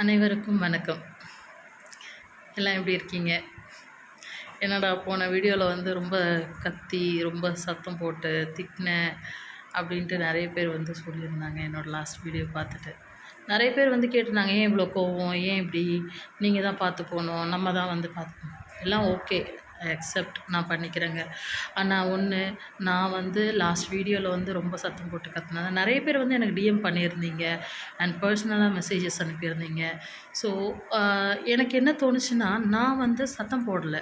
அனைவருக்கும் வணக்கம். எல்லாம் எப்படி இருக்கீங்க? என்னடா போன வீடியோவில் வந்து ரொம்ப கத்தி, ரொம்ப சத்தம் போட்டு, திட்டினேன் அப்படின்ட்டு நிறைய பேர் வந்து சொல்லியிருந்தாங்க. என்னோடய லாஸ்ட் வீடியோ பார்த்துட்டு. நிறைய பேர் வந்து கேட்டிருந்தாங்க, "ஏன் இவ்வளோ கோவம்? ஏன் இப்படி? நீங்கள் தான் பார்த்து போகணும். நம்ம தான் வந்து பார்த்துக்கணும்." எல்லாம் ஓகே. அக்செப்ட் நான் பண்ணிக்கிறேங்க. ஆனால் ஒன்று, நான் வந்து லாஸ்ட் வீடியோவில் வந்து ரொம்ப சத்தம் போட்டு கத்துனேன். நிறைய பேர் வந்து எனக்கு டிஎம் பண்ணியிருந்தீங்க அண்ட் பர்சனலாக மெசேஜஸ் அனுப்பியிருந்தீங்க. ஸோ எனக்கு என்ன தோணுச்சுன்னா, நான் வந்து சத்தம் போடல.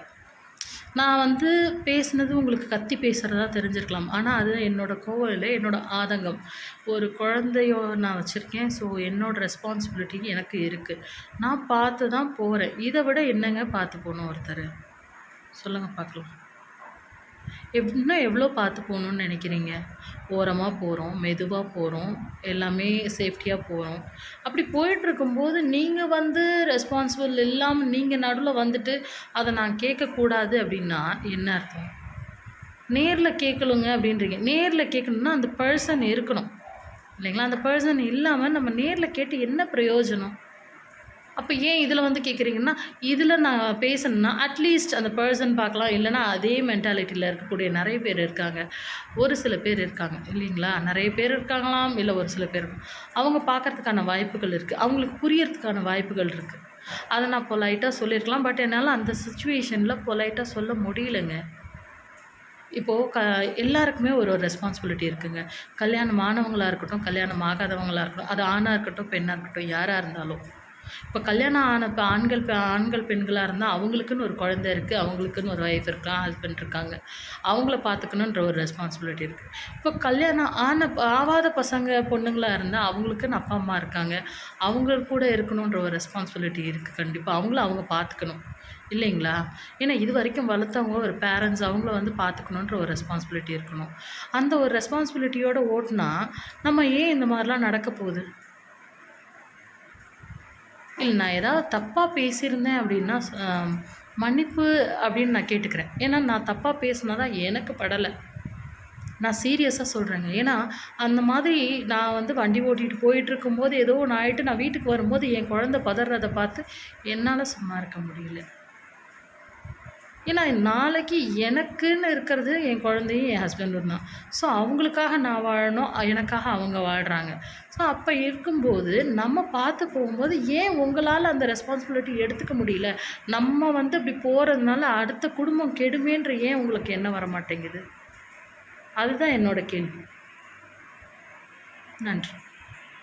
நான் வந்து பேசினது உங்களுக்கு கத்தி பேசுகிறதா தெரிஞ்சிருக்கலாம். ஆனால் அது என்னோடய கோவம் இல்லை, என்னோடய ஆதங்கம். ஒரு குழந்தையோ நான் வச்சுருக்கேன். ஸோ என்னோடய ரெஸ்பான்சிபிலிட்டி எனக்கு இருக்குது. நான் பார்த்து தான் போகிறேன். இதை விட என்னங்க பார்த்து போகணும் ஒருத்தர்? சொல்லுங்கள் பார்க்கலாம். இன்னும் எவ்வளோ பார்த்து போகணுன்னு நினைக்கிறீங்க? ஓரமாக போகிறோம், மெதுவாக போகிறோம், எல்லாமே சேஃப்டியாக போகிறோம். அப்படி போயிட்டுருக்கும்போது நீங்கள் வந்து ரெஸ்பான்சிபிள் இல்லாமல் நீங்கள் நடுவில் வந்துட்டு அதை நான் கேட்கக்கூடாது அப்படின்னா என்ன அர்த்தம்? நேரில் கேட்கலுங்க அப்படின்றீங்க. நேரில் கேட்கணுன்னா அந்த பர்சன் இருக்கணும் இல்லைங்களா? அந்த பர்சன் இல்லாமல் நம்ம நேரில் கேட்டு என்ன பிரயோஜனம்? அப்போ ஏன் இதில் வந்து கேட்குறீங்கன்னா, இதில் நான் பேசணுன்னா அட்லீஸ்ட் அந்த பர்சன் பார்க்கலாம். இல்லைனா அதே மென்டாலிட்டியில் இருக்கக்கூடிய நிறைய பேர் இருக்காங்க. ஒரு சில பேர் இருக்காங்க இல்லைங்களா? நிறைய பேர் இருக்காங்களாம், இல்லை ஒரு சில பேர். அவங்க பார்க்கறதுக்கான வாய்ப்புகள் இருக்குது. அவங்களுக்கு புரியறதுக்கான வாய்ப்புகள் இருக்குது. அதை நான் பொலைட்டாக சொல்லியிருக்கலாம். பட் என்னால் அந்த சிச்சுவேஷனில் பொலைட்டாக சொல்ல முடியலங்க. இப்போது எல்லாருக்குமே ஒரு ஒரு ரெஸ்பான்சிபிலிட்டி இருக்குங்க. கல்யாணம் ஆனவங்களா இருக்கட்டும், கல்யாணம் ஆகாதவங்களா இருக்கட்டும், அது ஆணாக இருக்கட்டும், பெண்ணாக இருக்கட்டும், யாராக இருந்தாலும். இப்போ கல்யாணம் ஆன இப்போ ஆண்கள் பெண்களாக இருந்தால் அவங்களுக்குன்னு ஒரு குழந்தை இருக்குது, அவங்களுக்குன்னு ஒரு ஒய்ஃப் இருக்கான், ஹஸ்பண்ட் இருக்காங்க. அவங்கள பார்த்துக்கணுன்ற ஒரு ரெஸ்பான்சிபிலிட்டி இருக்குது. இப்போ கல்யாணம் ஆவாத பசங்க பொண்ணுங்களாக இருந்தால் அவங்களுக்குன்னு அப்பா அம்மா இருக்காங்க. அவங்க கூட இருக்கணுன்ற ஒரு ரெஸ்பான்சிபிலிட்டி இருக்குது கண்டிப்பாக. அவங்க பார்த்துக்கணும் இல்லைங்களா? ஏன்னா இது வரைக்கும் வளர்த்தவங்க ஒரு பேரண்ட்ஸ் அவங்கள வந்து பார்த்துக்கணுன்ற ஒரு ரெஸ்பான்சிபிலிட்டி இருக்கணும். அந்த ஒரு ரெஸ்பான்சிபிலிட்டியோடு ஓட்டினா நம்ம ஏன் இந்த மாதிரிலாம் நடக்க போகுது? இல்லை, நான் ஏதாவது தப்பாக பேசியிருந்தேன் அப்படின்னா மன்னிப்பு அப்படின்னு நான் கேட்டுக்கிறேன். ஏன்னா நான் தப்பாக பேசினா தான் எனக்கு படலை. நான் சீரியஸாக சொல்கிறேங்க. ஏன்னா அந்த மாதிரி நான் வந்து வண்டி ஓட்டிகிட்டு போயிட்டுருக்கும்போது ஏதோ ஒன்று ஆகிட்டு நான் வீட்டுக்கு வரும்போது என் குழந்த பதறதை பார்த்து என்னால் சும்மா இருக்க முடியல. ஏன்னா நாளைக்கு எனக்குன்னு இருக்கிறது என் குழந்தையும் என் ஹஸ்பண்டும் தான். ஸோ அவங்களுக்காக நான் வாழணும், எனக்காக அவங்க வாழ்கிறாங்க. ஸோ அப்போ இருக்கும்போது நம்ம பார்த்து போகும்போது ஏன் உங்களால் அந்த ரெஸ்பான்சிபிலிட்டி எடுத்துக்க முடியல? நம்ம வந்து இப்படி போகிறதுனால அடுத்த குடும்பம் கெடுமேன்ற ஏன் உங்களுக்கு எண்ணம் வர மாட்டேங்குது? அதுதான் என்னோட கேள்வி. நன்றி.